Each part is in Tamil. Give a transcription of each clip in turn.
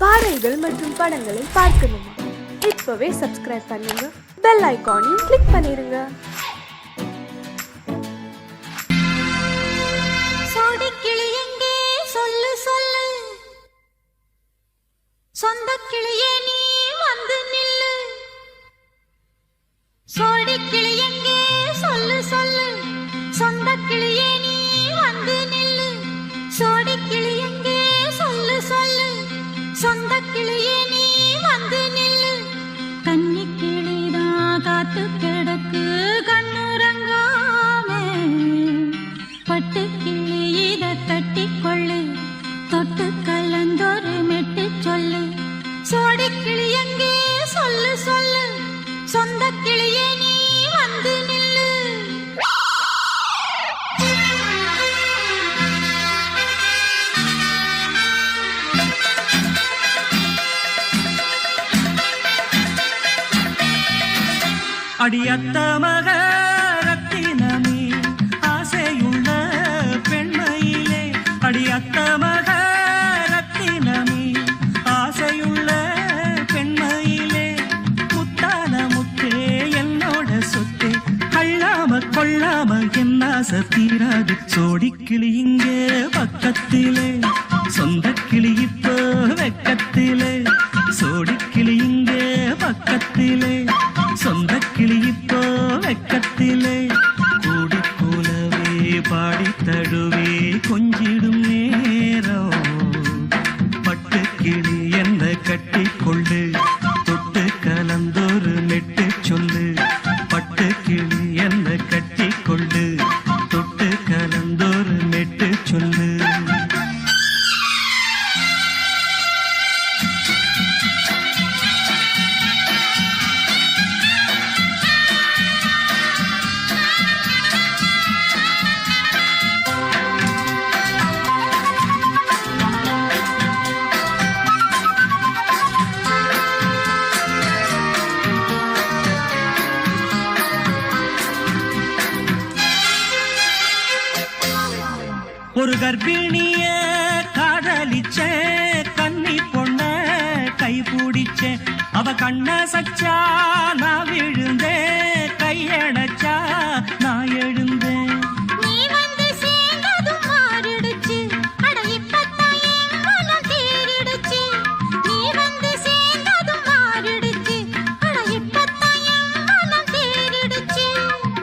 பாடல்கள் மற்றும் படங்களை பார்க்கணுமா? இப்பவே சப்ஸ்கிரைப் பண்ணுங்க, பெல் ஐகானையும் கிளிக் பண்ணிருங்க. சோடிக்கிளி எங்கே சொல்லு சொல்லு, சொந்த கிளியே நீ வந்து நில்லு. சோடிக்கிளி எங்கே சொல்லு சொல்லு, சொந்த கிளியே நீ வந்து நில்லு. சோடிக்கிளி எங்கே சொல்லு சொல்லு, சொந்த கிளியே நீ வந்து நில்லு. கன்னி கிளிதான் காத்து கிடக்கு கண்ணுறங்காமே, பட்டு கிளி இத கட்டி கொள்ளு, தொட்டு கலந்தொரு மெட்டு சொல்லு. சோடி கிளி எங்கே சொல்லு சொல்லு, சொந்த கிளியே நீ வந்து நில்லு. அடியத்த மக ரத்தினமே ஆசையுள்ள பெண்மையிலே, அடியத்த மக ரத்தினமே ஆசையுள்ள பெண்மையிலே, முத்தான முத்தே என்னோட சொத்தே, அள்ளாம கொள்ளாம என்ன சத்தீராது. சோடிக்கிளி இங்கே பக்கத்திலே, சொந்த கிளி இப்போ வெக்கத்திலே. சோடிக்கிளி இங்கே பக்கத்திலே, சொந்த கிளி இப்போ வெக்கத்திலே. கூடி கூலவே பாடி தழுவே கொஞ்சிடும் நேரம், பட்டு கிளி என்ன கட்டி கொள்ளு, தொட்டு கலந்தொரு மெட்டு சொல்லு. பட்டு கிளி என்ன கட்டி கொள்ளு, தொட்டு கலந்தொரு மெட்டு சொல்லு. ஒரு கர்ப்பிணிய காதலிச்ச கன்னி பொண்ண கை பிடிச்ச, அவ கண்ண சச்சா நான் விழுந்தேன், கையடைச்சா நான் எழுந்தேன். நீ வந்து சேர்ந்ததும் மாறிடுச்சு, அட இப்பத்தான் என் மனம் தேறிடுச்சு. நீ வந்து சேர்ந்ததும் மாறிடுச்சு, அட இப்பத்தான் என் மனம் தேறிடுச்சு.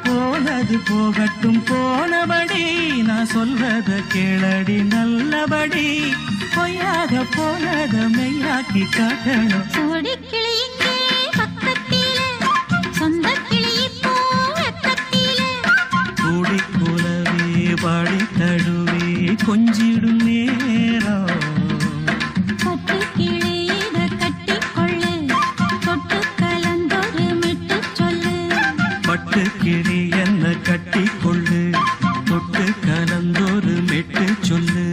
போனது போகட்டும் போனபடி, நான் சொல்றத கேளடி நல்லபடி, பொய்யாக போனத மெய்யாக்கி காட்டணும். சோடிக்கிளி இங்கே பக்கத்திலே, சொந்த கிளி இப்போ வெக்கத்திலே. கூடி கூலவே பாடி தழுவே கொஞ்சிடும் நேரம், பட்டு கிளி இத கட்டி கொள்ளு, தொட்டு கலந்தொரு மெட்டு சொல்லு. பட்டு கிளி என்ன கட்டி கொள்ளு, தொட்டு கலந்தொரு மெட்டு சொல்லு.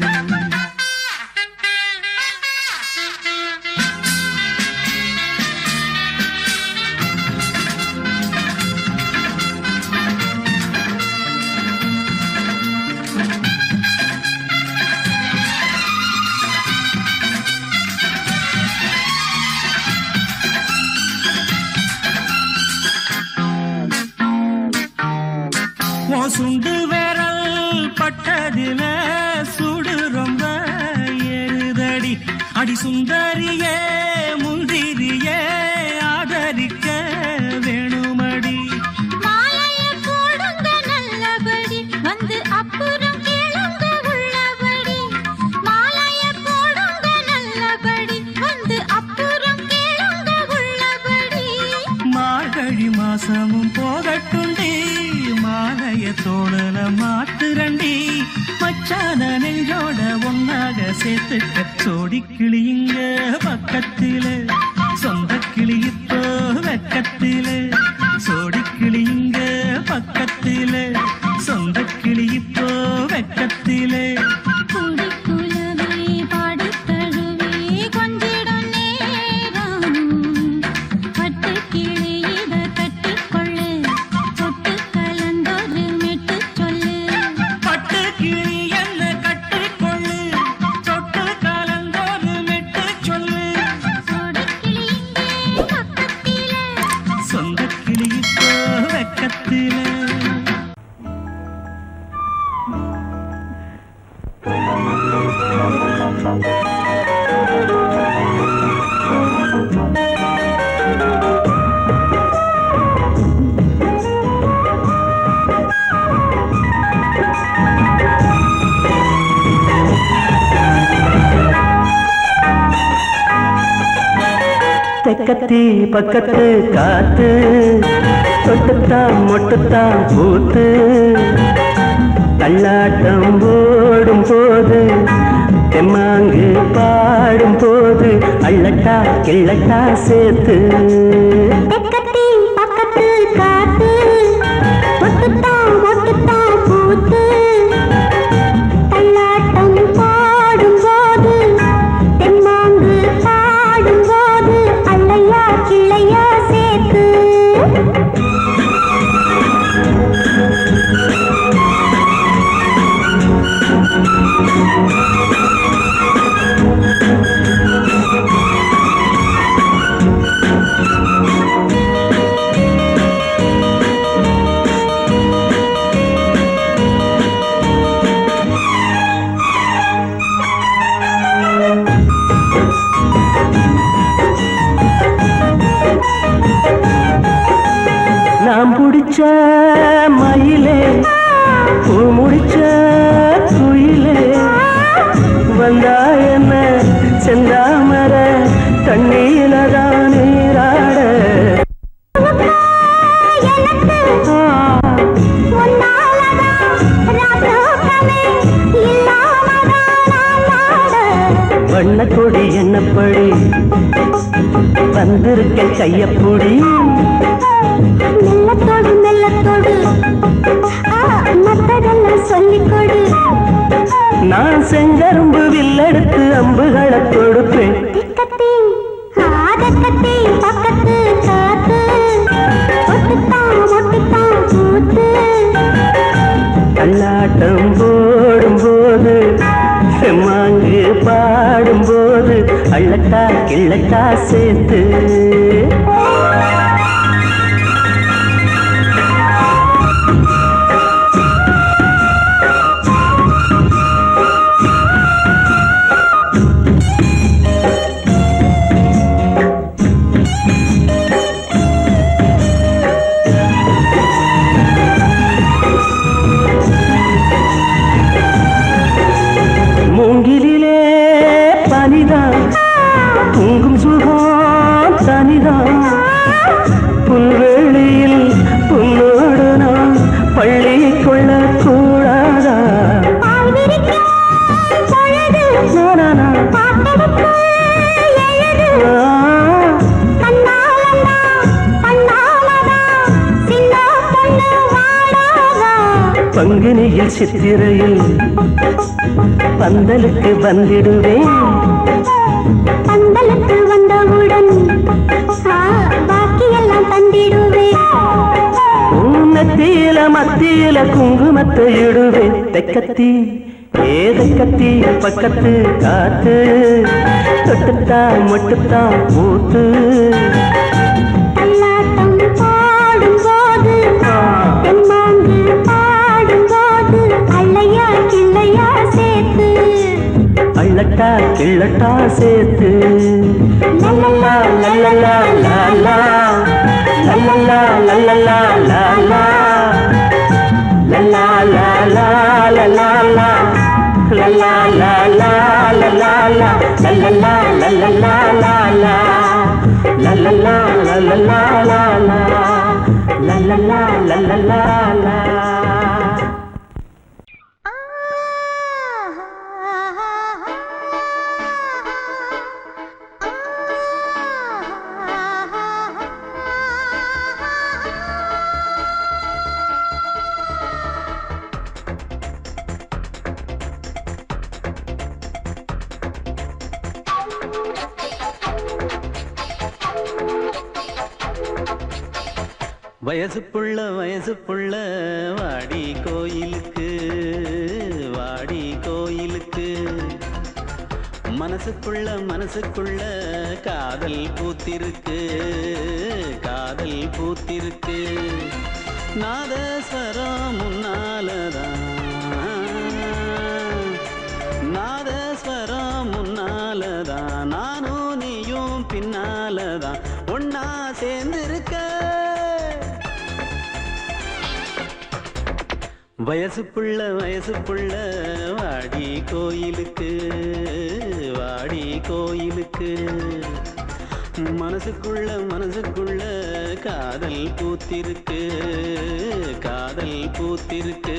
சுண்டு விரல் பட்டதில சுடு ரொம்ப ஏறுதடி, அடி சுந்தரியே முந்திரியே ஆதரிக்க வேணுமடி. மாலைய போடுங்க நல்லபடி, வந்து அப்புறம் கேளுங்க உள்ளபடி. மாலைய போடுங்க நல்லபடி, வந்து அப்புறம் கேளுங்க உள்ளபடி. மார்கழி மாசமும் போகட்டுண்டி, மாலைய தோழல மாத்துரண்டி, மச்சான நெஞ்சோட ஒன்னாக சேர்த்துக்க. சோடிக்கிளி இங்க பக்கத்திலே, சொந்த கிளி இப்போ வெக்கத்திலே. சோடிக்கிளி இங்க பக்கத்திலே, சொந்த கிளி இப்போ வெக்கத்திலே. கூடி குலவே பாடி தழுவே கொஞ்சிடும் நேரம், பட்டு கிளி இத கட்டி கொள்ளு, தொட்டு கலந்தொரு மெட்டு சொல்லு. பட்டு கிளி என்ன கட்டி கொள்ளு, தொட்டு கலந்தொரு மெட்டு சொல்லு. தெக்கத்தி பக்கத்து காத்து தொட்டுத்தான் மொட்டுத்தான் பூத்து தள்ளாட்டம் போடும் போது தெம்மாங்கு பாடும் போது அள்ளட்டா கிள்ளட்டா சேர்த்து தெக்கத்தி பக்கத்து காத்து தொட்டுத்தான் மொட்டுத்தான் பூத்து தள்ளாட்டம் பாடும் போது தெம்மாங்கு பாடும் போது அள்ளையா கிள்ளையா சேர்த்து நாம் பிடிச்ச மயிலே பூ முடிச்ச குயிலே வந்தா என்ன செந்தாமர தண்ணீல தான் நீராட வண்ணக்கொடி என்னப்படி வந்திருக்க கையப்பொடி மெல்லத்தோடு மெல்லத்தோடு மத்ததெல்லாம் சொல்லிக் கொடு நான் செங்கரும்பு வில்லெடுத்து அம்புகளை கொடுப்பேன் திக்கத்தி ஆதக்கத்தி பக்கத்து காத்து ஒட்டுத்தான் ஒட்டுத்தான் பூத்து கல்லாட்டம் போடும் போது செம்மாங்கு பாடும் போது அள்ளட்டா கிள்ளட்டா சேர்த்து மூங்கிலே பனிதான் தூங்கும் சுகம் தனிதான் புல்வெளியில் புல்லோடு நான் பள்ளி கொள்ள கூடாதா பங்குனியில் சித்திரையில் பந்தலுக்கு வந்திடுவேன் பந்தலுக்கு வந்தவுடன் பாக்கியெல்லாம் தந்திடுவேன் உன்னத்தியில மத்தியில குங்குமத்தை இடுவேன் தெக்கத்தி ஏதக்கத்தி பக்கத்து காத்து தொட்டுத்தான் மொட்டுத்தான் பூத்து தள்ளாட்டம் பாடும் போது தெம்மாங்கு பாடும் போது அள்ளையா கிள்ளையா சேர்த்து அள்ளட்டா கிள்ளட்டா சேர்த்து லல்லலா லல்லலா லாலா லல்லலா லல்லலா லாலா லல்லா லாலா லல்லா லல்லா லாலா லல்லா லல்லலா லல்லலா லாலா லல்லலா லல்லலா லாலா லல்லலா லல்லலா லா வயசு புள்ள வாடி கோயிலுக்கு மனசுக்குள்ள காதல் பூத்திருக்கு நாதஸ்வரம் முன்னாலதான் நானும் நீயும் பின்னாலதான் ஒன்னா சேர்ந்திருக்க வயசு புள்ள வாடி கோயிலுக்கு மனசுக்குள்ள மனசுக்குள்ள காதல் பூத்திருக்கு, காதல் பூத்திருக்கு.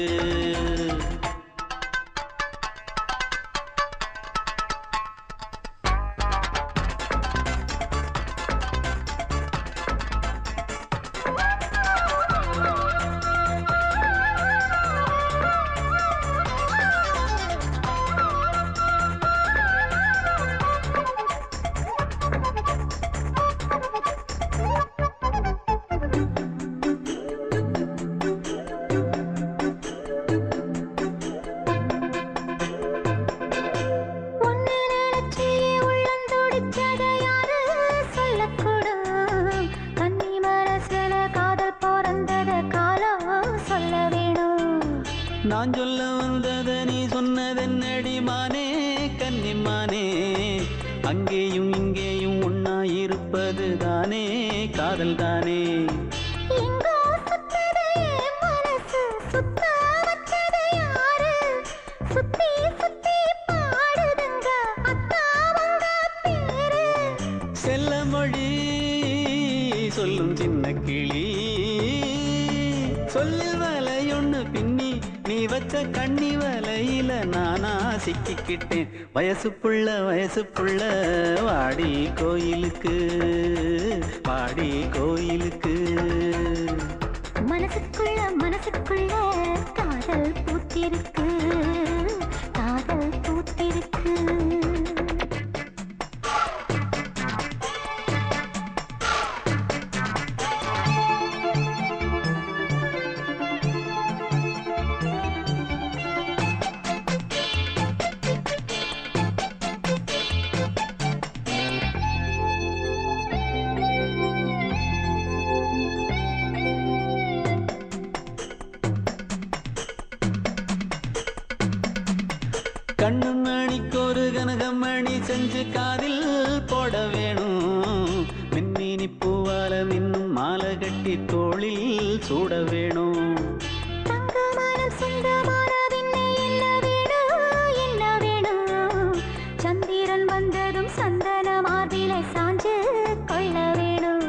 நான் சொல்ல வந்தத நீ சொன்னதென்னடி மானே கன்னிமானே, அங்கேயும் இங்கேயும் ஒன்னா இருப்பது தானே காதல் தானே. செல்ல மொழி சொல்லும் சின்ன கிளி, சொல்லில் வலையொன்னு பின்னி நீ வச்ச கண்ணி வலையில நானா சிக்கிக்கிட்டேன். வயசு புள்ள வாடி கோயிலுக்கு, வாடி கோயிலுக்கு. மனசுக்குள்ள மனசுக்குள்ள காதல் பூத்திருக்கு, காதல் பூத்திருக்கு. கண்ணு மணிக்கொரு கனகமணி செஞ்சு காதில் போட வேணும், மின்மினி பூவால மின்னும் மாலை கட்டி தோளில் சூட வேணும். சந்திரன் வந்ததும் சந்தன மார்பிலை சாஞ்சு கொள்ள வேணும்.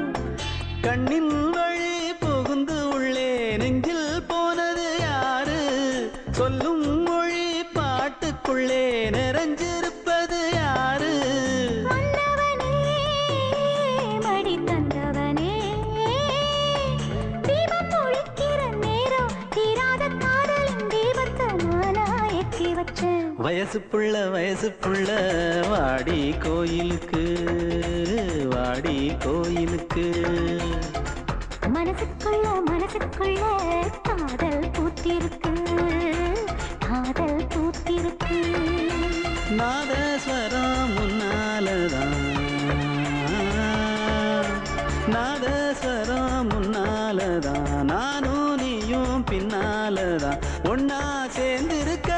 கண்ணின் வழி புகுந்து உள்ளே நெஞ்சில் போனது யாரு, சொல்லும் மொழி பாட்டுக்குள்ளே நிறைஞ்சிருப்பது யாரு. மன்னவனே மடி தந்தவனே, தீபம் ஒழிக்கிற நேரம் தீராத காதலின் தீபத்தை நானா ஏற்றி வச்சேன். வயசு புள்ள வாடி கோயிலுக்கு, வாடி கோயிலுக்கு. மனசுக்குள்ள மனசுக்குள்ள காதல் பூத்திருக்கு, காதல் பூத்திருக்கு. நாதஸ்வரம் முன்னாலதான், நாதஸ்வரம் முன்னாலதான், நானும் நீயும் பின்னாலதான் ஒன்னா சேர்ந்திருக்க.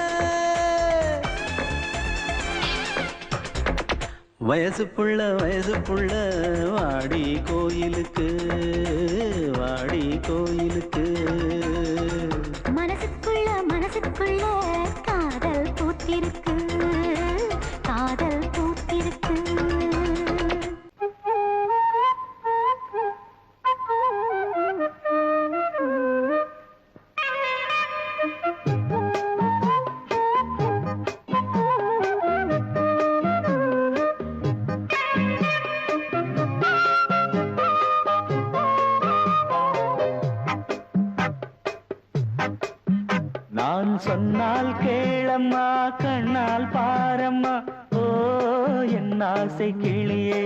வயசு புள்ள வாடி கோயிலுக்கு, வாடி கோயிலுக்கு. மனசுக்குள்ள மனசுக்குள்ள காதல் பூத்திருக்கு, காதல் பூத்திருக்கு. நான் சொன்னால் கேளம்மா, கண்ணால் பாரம்மா, ஓ என் ஆசை கிளியே,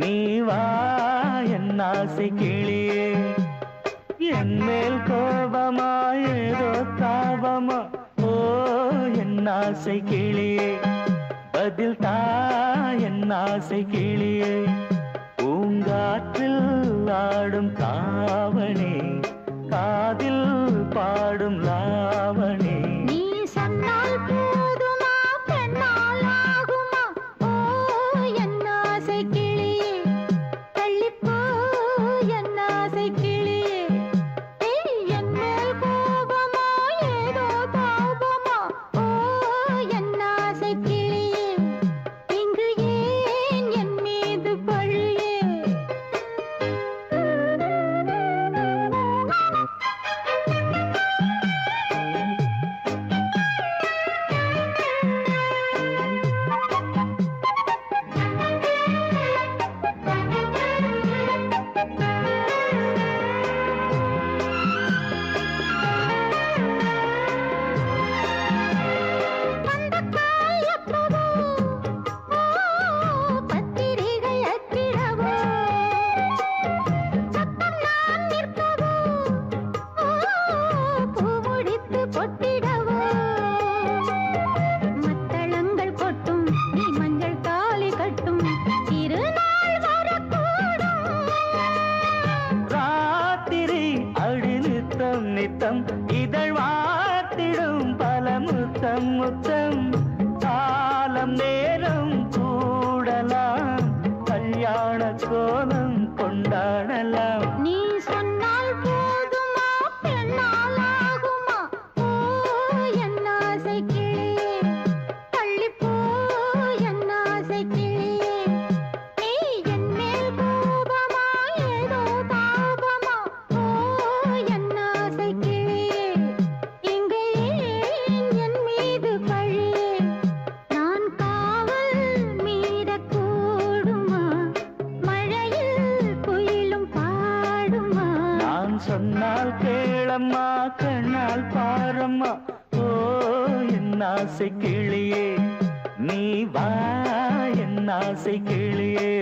நீ வா என் ஆசை கிளியே. என் மேல் கோபமா ஏதோ தாபமா, ஓ என் ஆசை கிளியே, பதில் தா என் ஆசை கிளியே. பூங்காற்றில் ஆடும் தாவணி, காதில் பாடும் லாவணி. நீ சொன்னால் போதுமா பெண்ணால் ஆகுமா, ஓ என் ஆசை கிளியே, தள்ளிப்போ என் ஆசை கிளியே. என் மேல் கோபமா ஏதோ தாபமா, ஓ என் ஆசை கிளியே. இங்கு ஏன் என் மீது கேளம்மா கண்ணால் பாரம்மா ஓ என் ஆசை கிளியே நீ வா என் ஆசை கிளியே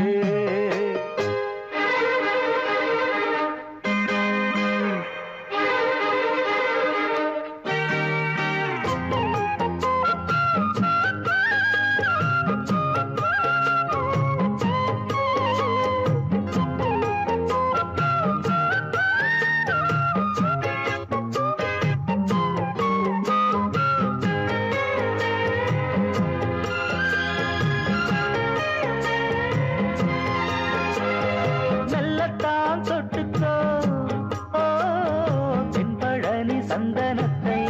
சந்தனத்தை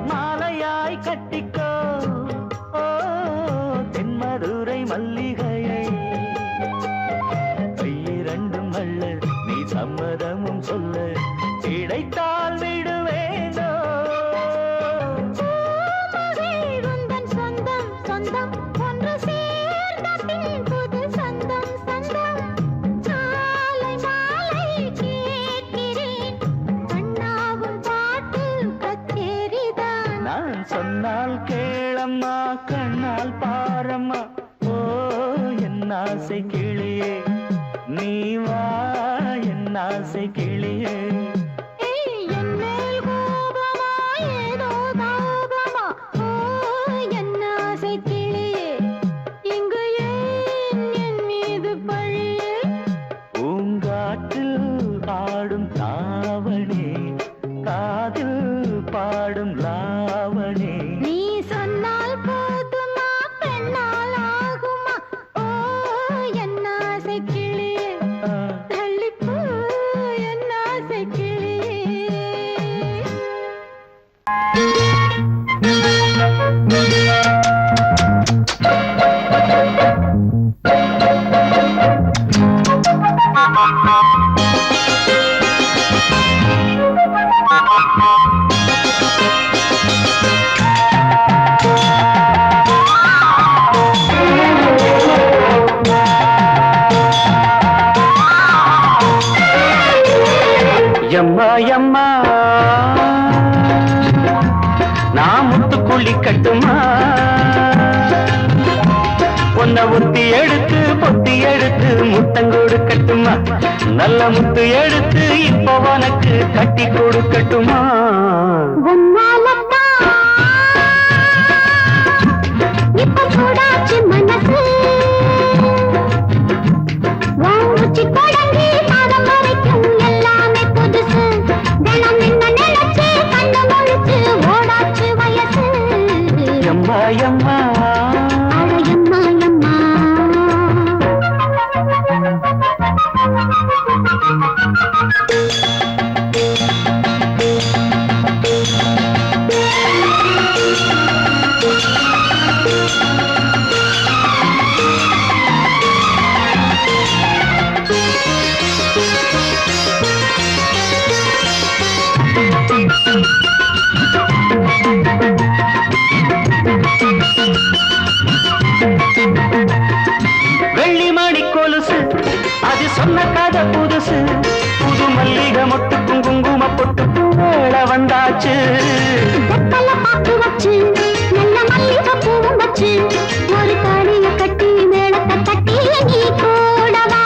மாலையாய் கட்டிக்கோ ஓ தென்மதுரை மல்லிகையை கையிரண்டும் அல்ல நீ சம்மதமும் சொல்ல கிடைத்தால் விடுவேனோ சொந்தம் சொந்தம் ஒன்று சேர்ந்த பின் புது சொந்தம் சொந்தம் மாலை மாலை கேட்கிறேன் நான் சொன்னால் கேளம்மா கண்ணால் பாரம்மா ஓ என் ஆசை கிளியே நீ வா என் ஆசை கிளியே பூங்காற்றில் ஆடும் தாவணி காதில் பாடும் லாவணி நீ சொன்னால் போதுமா பெண்ணால் ஆகுமா ஓ என் ஆசை கிளியே தள்ளிப்போ என் ஆசை எம்மா எம்மா நான் முத்துக்குள்ளி கட்டுமா உன்னை ஒத்தி எடுத்து பொத்தி எடுத்து முத்தங்கோடு கட்டுமா நல்ல முத்து எடுத்து இப்போ உனக்கு கட்டி கொடுக்கட்டுமா இப்ப சூடாச்சு மனசு வாங்கி தொடங்கி பாதம் வரைக்கும் எல்லாமே புதுசு தினம் என்ன நினைச்சு கண்ணு முழிச்சு ஓடாச்சு வயசு எம்மா எம்மா அட எம்மா எம்மா வெள்ளிமணி கொலுசு அது சொன்ன கதை புதுசு புது மல்லிகை மொட்டுக்கும் குங்கும பொட்டுக்கும் வேளை வந்தாச்சு வெத்தலை பாக்கு வச்சு நல்ல மல்லிகை பூவும் வச்சு ஒரு தாலிய கட்டி மேளத்தை கட்டி நீ கூடவா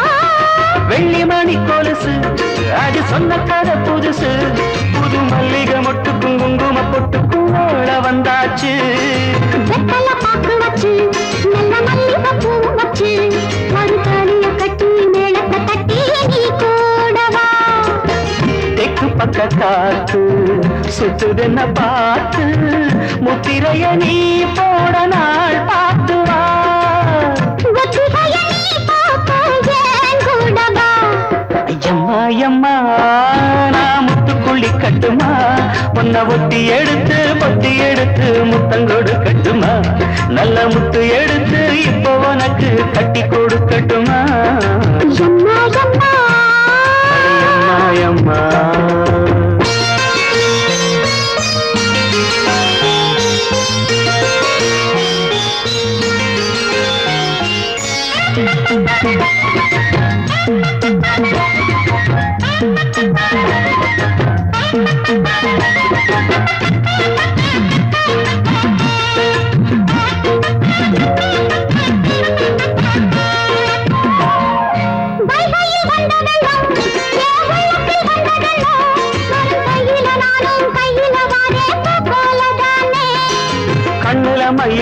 வெள்ளிமணி கொலுசு அது சொன்ன கதை புதுசு புது மல்லிகை மொட்டுக்கும் குங்கும பொட்டுக்கும் வேளை வந்தாச்சு வெத்தலை பாக்கு வச்சு நல்ல மல்லிகை பூவும் வச்சு ஒரு தாலிய கட்டி மேளத்தை கட்டி நீ கூடவா தெற்கு பக்க காத்து சுத்துதென்ன பார்த்து முத்திரைய நீ போட நாள் பார்த்து வா ஒத்திகைய நீ பார்க்க ஏன் கூடவா ஐயம்மா ஐயம்மா நான் முத்துக்குள்ளி கட்டுமா உன்னை ஒத்தி எடுத்து பொத்தி எடுத்து முத்தங்கொடு கட்டுமா நல்ல முத்து எடுத்து இப்போ உனக்கு கட்டி கொடுக்கட்டுமா எம்மா எம்மா ஐயம்மா ஐயம்மா Thank you.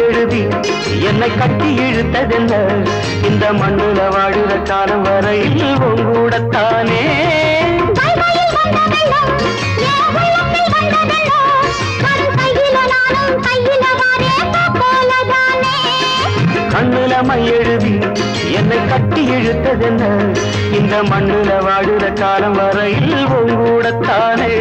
எழுதி என்னை கட்டி இழுத்ததென்ன இந்த மண்ணுல வாழுற காலம் வரையில் உங்கூடத்தானே கண்ணுல மை எழுதி என்னை கட்டி இழுத்ததென்ன இந்த மண்ணுல வாழுற காலம் வரையில் உங்கூடத்தானே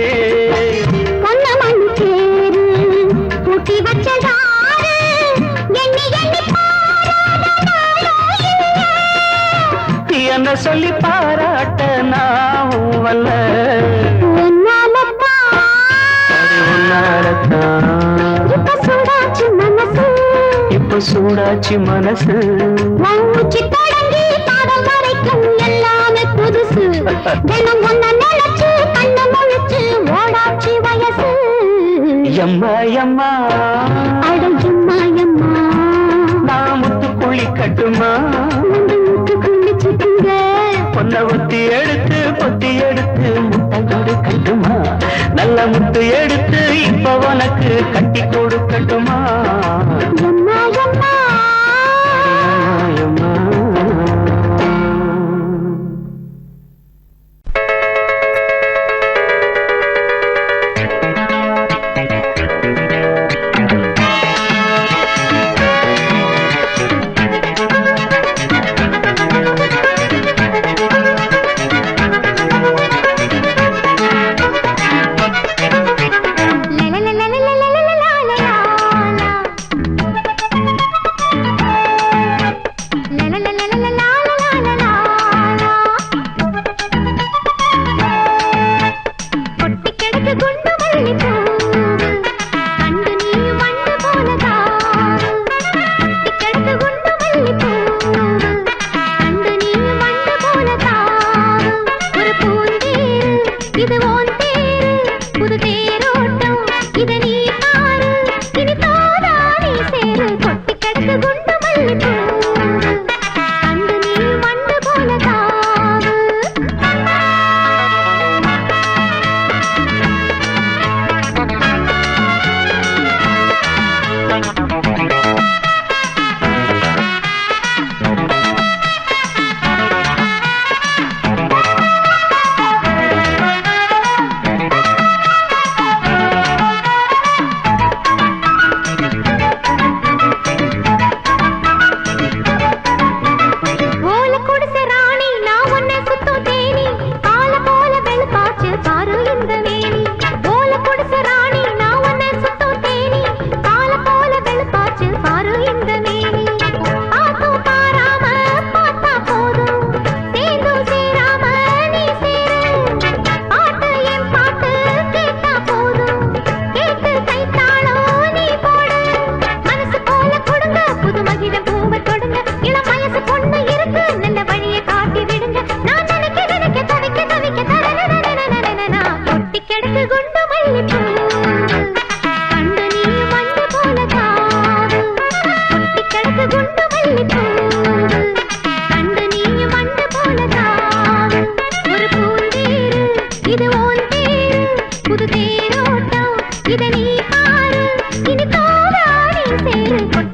என்ன சொல்லி பாராட்ட நான் வல்ல இப்ப சூடாச்சு மனசு எல்லாமே புதுசு தினம் ஒன்ன நினைச்சு கண்ண முழிச்சு ஓடாச்சு வயசு எம்மா எம்மா அடம்மா எம்மா நான் முத்து குழி கட்டுமா பொன்ன ஒத்தி எடுத்து பொத்தி எடுத்து முட்டை கட்டுமா நல்ல முத்து எடுத்து இப்ப உனக்கு கட்டி கொடுக்கட்டுமா கொட்டி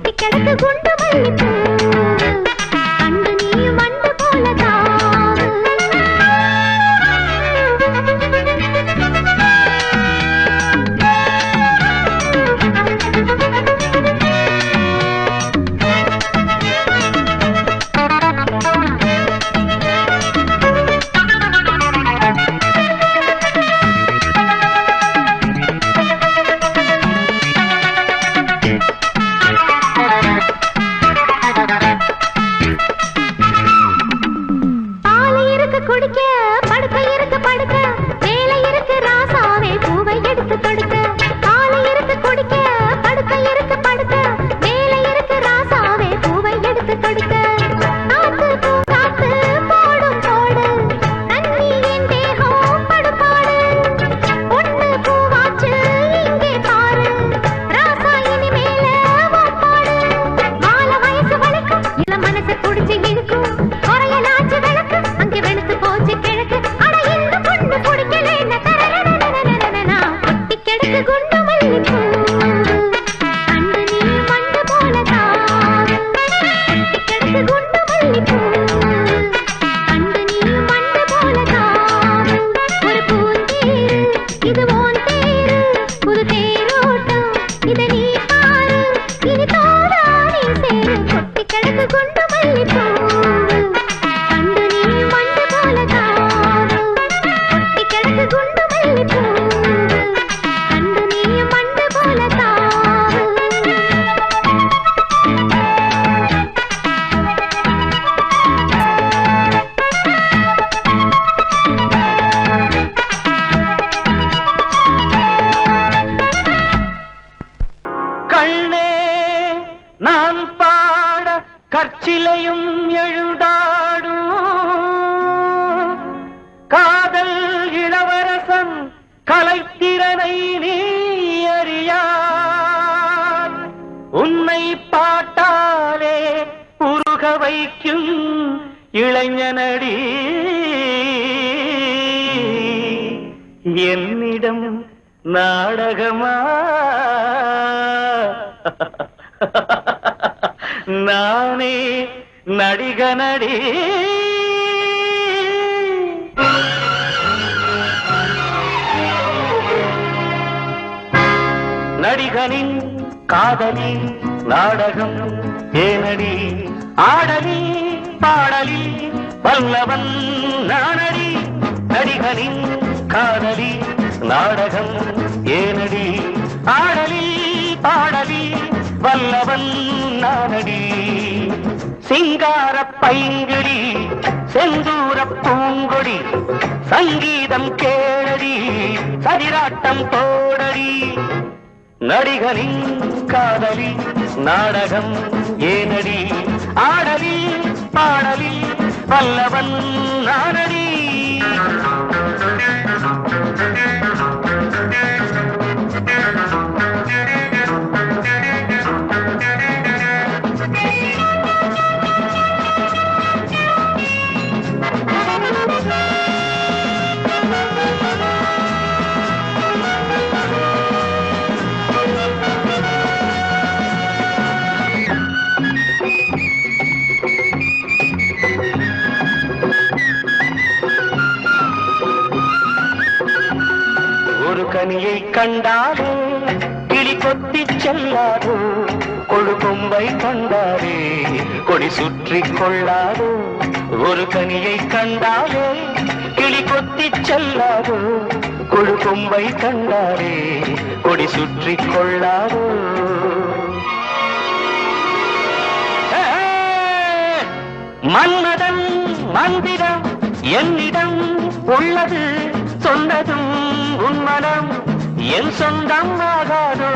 கிடக்கு குண்டு மல்லிப்பூ கண்டு நீ இழுக்கும் குறையலாச்சு விளக்கு அங்கே வெளுத்து போச்சு கிழக்கு அட இந்த பொண்ணு பிடிக்கல என்ன தரனா கொட்டி கிடக்கு குண்டு மல்லிப்பூ அண்டு நீ மண்டு போல தாவு கொட்டி கிடக்கு குண்டு மல்லிப்பூ அண்டு நீ மண்டு போல தாவு ஒரு பூந்தேரு இது ஓன் தேரு புது தேரோட்டம் இதை நீ பாரு இனி தோடா நீ சேரு கொட்டி கிடக்கு குண்டு மல்லிப்பூ அண்டு நீ மண்டு போல தாவு கொட்டி கிடக்கு குண்டு மல்லிப்பூ அண்டு நீ மண்டு போல தாவு கண்ணே நான் பாட கற்சிலையும் எழுதாடும் காதல் இளவரசன் கலைத்திறனை நீ அறியார் உன்னை பாட்டாலே உருக வைக்கும் இளைஞனடி என்னிடம் நாடகமா நானே நடிகனடி நடிகனின் காதலி நாடகம் ஏனடி ஆடலி பாடலி வல்லவன் நானடி நடிகனின் காதலி நாடகம் ஏனடி ஆடலி பாடலி வல்லவன் நானடி சிங்கார பைங்கிடி செந்தூர பூங்கொடி சங்கீதம் கேளடி சரிராட்டம் போடடி நடிகனின் காதலி நாடகம் ஏனடி ஆடலி பாடலி வல்லவன் நானடி ஒரு கனியை கண்டாலே கிளி கொத்தி செல்லாதோ கொழு கொம்பை கண்டாலே கொடி சுற்றி கொள்ளாதோ ஒரு கனியை கண்டாலே கிளி கொத்தி செல்லாதோ கொழு கொம்பை கண்டாலே கொடி சுற்றி கொள்ளாதோ மன்மதன் மந்திரம் என்னிடம் உள்ளது சொன்னதும் உன்மனம் என் சொந்தம் ஆகாதோ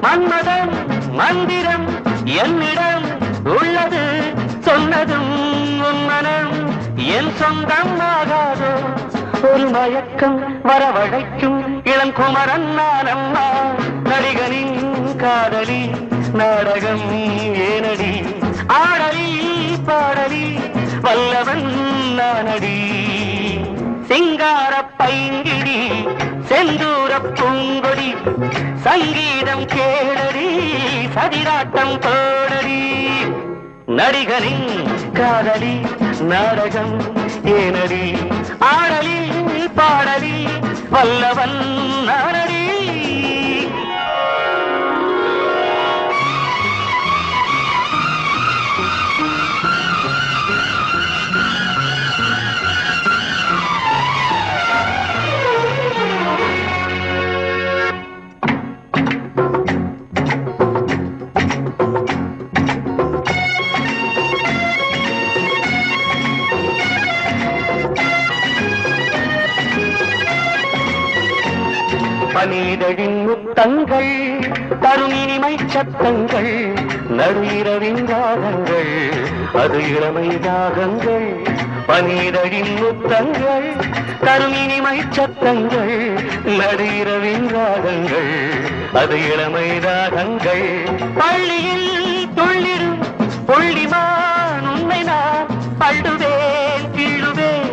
மன்மதன் மந்திரம் என்னிடம் உள்ளது சொன்னதும் உன்மனம் என் சொந்தம் ஆகாதோ ஒரு மயக்கம் வரவழைக்கும் இளங்குமரன் நானம்மா நடிகனின் காதலி நாடகம் ஏனடி ஆடலி பாடலி வல்லவன் நானடி சிங்கார பைங்கிடி செந்தூர பூங்கொடி சங்கீதம் கேளடி சதிராட்டம் போடடி நடிகனின் காதலி நாடகம் ஏனடி ஆடலி பாடலி வல்லவன் நானடி பனிதழின் முத்தங்கள் தரும் இனிமை சத்தங்கள் நடு இரவின் ராகங்கள் அது இளமை ராகங்கள் பனிதழின் முத்தங்கள் தரும் இனிமை சத்தங்கள் நடு இரவின் ராகங்கள் அது இளமை ராகங்கள் பள்ளியில் துள்ளிடும் புள்ளிமான் உன்னை நான் அள்ளுவேன் கிள்ளுவேன்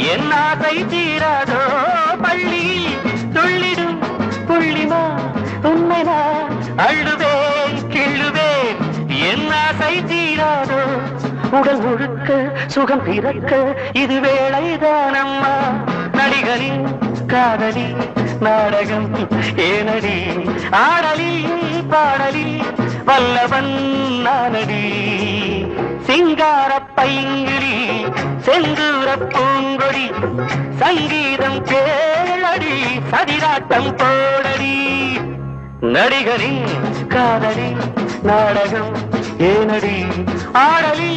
என் ஆசை தீராதோ பள்ளியில் துள்ளிடும் புள்ளிமா உண்மை நான் அள்ளுவேன் கிள்ளுவேன் என் ஆசை தீராதோ உடல் முழுக்க சுகம் பிறக்க இது வேளைதானம்மா நடிகரின் காதலி நாடகம் ஏனடி ஆடலி பாடலி வல்லவன் நானடி சிங்கார பைங்கிளி செந்தூர பூங்கொடி சங்கீதம் கேளடி சதிராட்டம் போடடி நடிகரின் காதலி நாடகம் ஏனடி ஆடலி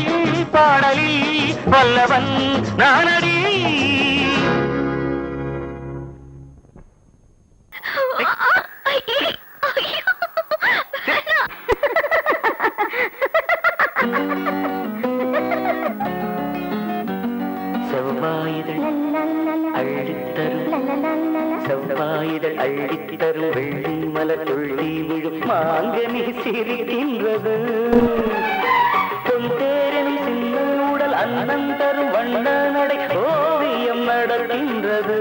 பாடலி வல்லவன் நானடி செவ்வாயுதல் அள்ளித்தரும் வெள்ளி மலர் துள்ளி விழும் மாங்கனி சிரிக்கின்றது பொந்தேரனின் சின்ன உடல் அன்னம் தரும் வண்ண நடை ஓவியம் நடக்கின்றது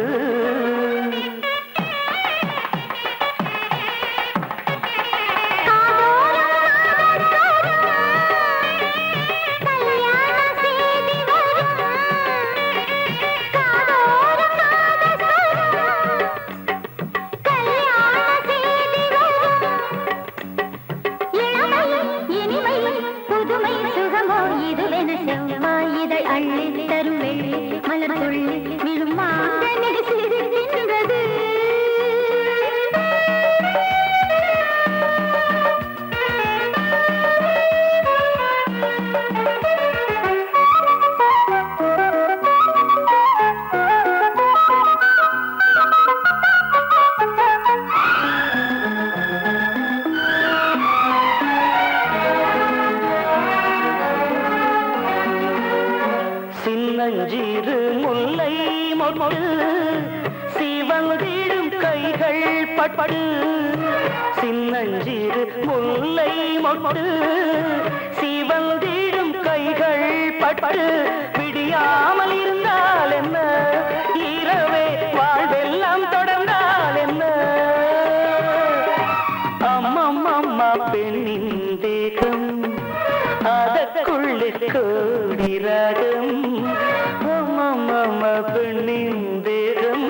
சின்னஞ்சிறு முல்லை மொட்டு சிவந்திடும் கைகள் பட்டு சின்னஞ்சிறு முல்லை மொட்டு சிவந்திடும் கைகள் பட்டு விடியாமல் இருந்தால் என்ன இரவே வாழ்வெல்லாம் தொடர்ந்தால் என்ன அம்மம்மா பெண்ணின் தேகம் அதற்குள்ளே கோடி ராகம் பெண்ணின் தேகம்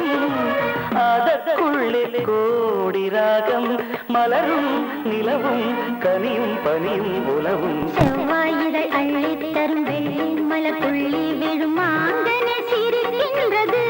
அதற்குள்ளே கோடி ராகம் மலரும் நிலவும் கனியும் பனியும் உலவும் செவ்வாயிலை அள்ளித் தரும் வெள்ளி மலர் துள்ளி விழும் மாங்கனி சிரிக்கின்றது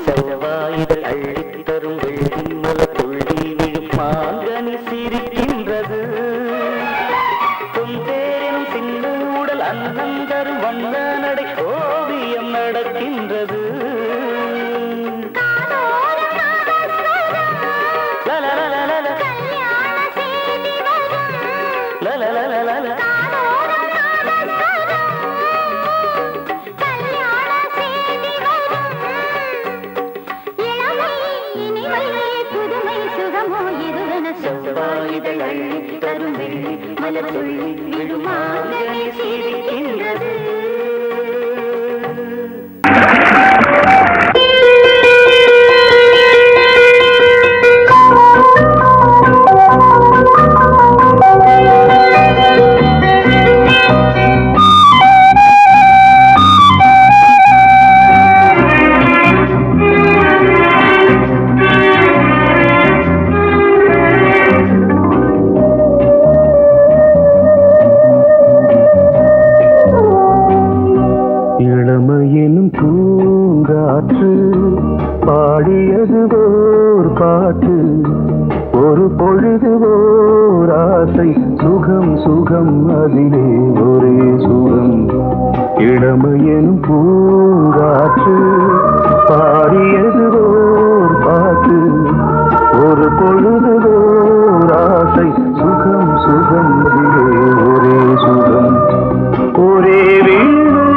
செவ்வாயிலை அள்ளித் தரும் வெள்ளி மலர் துள்ளி விழும் மாங்கனி சிரிக்கின்றது பொந்தேரனும் சின்ன உடல் அன்னம் தரும் வண்ண நடை ஓவியம் நடக்கின்றது செவ்வாயிலை அள்ளித் தரும் வெள்ளி மலர் துள்ளி விழும் மாங்கனி சிரிக்கின்றது பூங்காற்று பாடியது ஓர் பாட்டு ஒரு பொழுது ஓர் ஆசை சுகம் சுகம் அதிலே ஒரே சுகம் இளமையெனும் பூங்காற்று பாடியது ஓர் பாட்டு ஒரு பொழுது ஓர் ஆசை சுகம் சுகம் அதிலே ஒரே சுகம் ஒரே வீடும்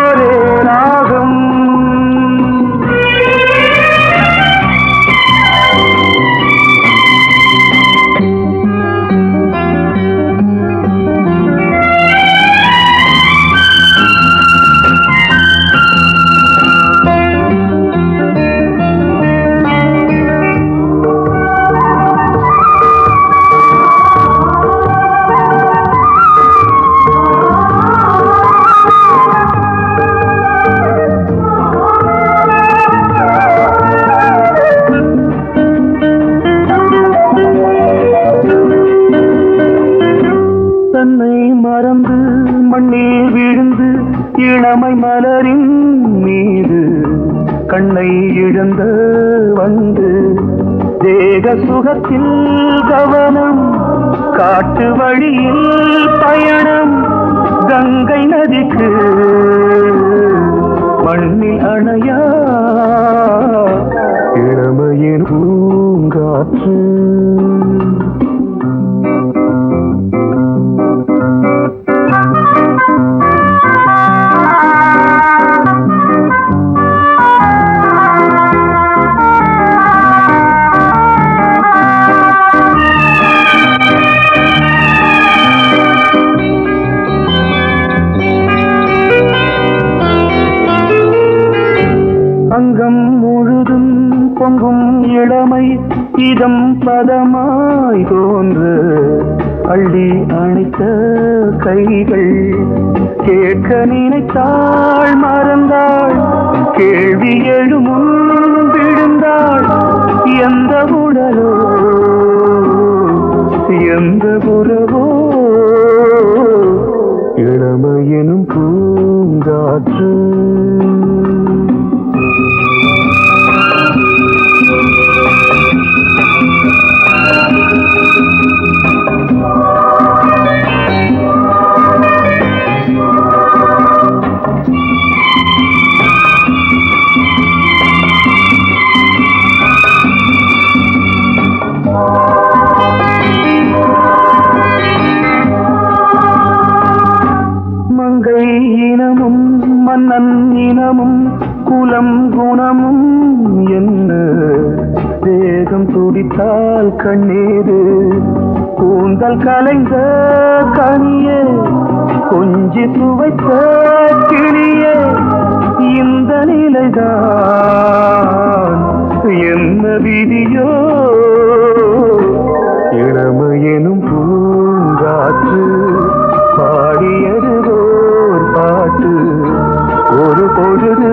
ஒரே ராகம் தன்னை மறந்து மண்ணில் விழுந்து இளமை மலரின் மீது கண்ணை இழந்த வந்து தேக சுகத்தில் கவனம் காட்டு வழியில் பயணம் கங்கை நதிக்கு மண்ணில் அணையா இளமையின் பூங்காற்று அங்கம் முழுதும் பொங்கும் இளமை இதம் பதமாய் தோன்று அள்ளி அணைத்த கைகள் கேட்க நினைத்தாள் மறந்தாள் கேள்வி எழுமுன் விழுந்தாள் எந்த உடலோ எந்த புறவோ இளமையெனும் பூங்காற்று மங்கை இனமும் மன்னன் இனமும் குலம் குணமும் என்ன தேகம் துடித்தால் கண்ணீரு கூந்தல் கலைந்த கனியே கொஞ்சி துவைத்த கிளியே இந்த நிலைதான் என்ன விதியோ இளமையெனும் பூங்காற்று பாடியது ஓர் பாட்டு ஒரு பொழுது